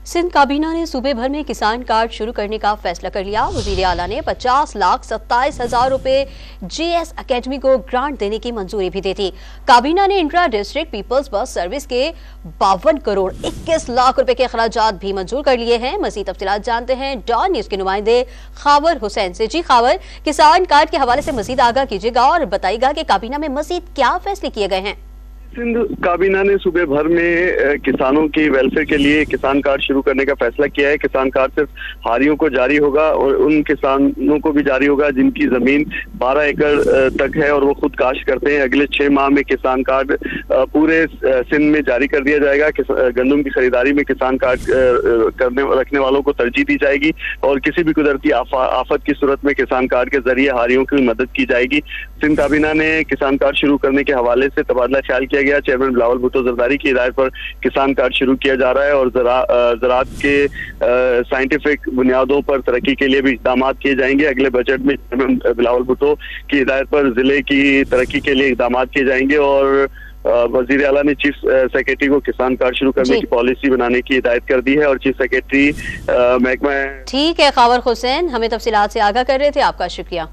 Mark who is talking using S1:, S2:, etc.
S1: सिंध काबीना ने सूबे भर में किसान कार्ड शुरू करने का फैसला कर लिया। वजीर आला ने 50,27,000 रुपए JS अकेडमी को ग्रांट देने की मंजूरी भी दे दी। काबीना ने intra district peoples bus service के 52 करोड़ 21 लाख रुपए के अखराजात भी मंजूर कर लिए हैं। मजीद तफसीलात जानते हैं डॉन न्यूज के नुमाइंदे खावर हुसैन से। जी खावर, किसान कार्ड के हवाले से मजीद आगाह कीजिएगा और बताइएगा कि काबीना में मजीद क्या फैसले किए गए हैं।
S2: सिंध काबीना ने सूबे भर में किसानों की वेलफेयर के लिए किसान कार्ड शुरू करने का फैसला किया है। किसान कार्ड सिर्फ हारियों को जारी होगा और उन किसानों को भी जारी होगा जिनकी जमीन 12 एकड़ तक है और वो खुद काश्त करते हैं। अगले 6 माह में किसान कार्ड पूरे सिंध में जारी कर दिया जाएगा। गंदम की खरीदारी में किसान कार्ड रखने वालों को तरजीह दी जाएगी और किसी भी कुदरती आफत की सूरत में किसान कार्ड के जरिए हारियों की मदद की जाएगी। सिंध काबीना ने किसान कार्ड शुरू करने के हवाले से तबादला ख्याल किया गया। चेयरमैन बिलावल भुट्टो जरदारी की हिदायत पर किसान कार्ड शुरू किया जा रहा है और ज़राअत के साइंटिफिक बुनियादों पर तरक्की के लिए भी इक़दाम किए जाएंगे। अगले बजट में चेयरमैन बिलावल भुट्टो की हिदायत पर जिले की तरक्की के लिए इक़दाम किए जाएंगे और वजीर आला ने चीफ सेक्रेटरी को किसान कार्ड शुरू करने की पॉलिसी बनाने की हिदायत कर दी है और चीफ सेक्रेटरी महकमा।
S1: ठीक है खावर हुसैन, हमें तफसीलात से आगाह कर रहे थे, आपका शुक्रिया।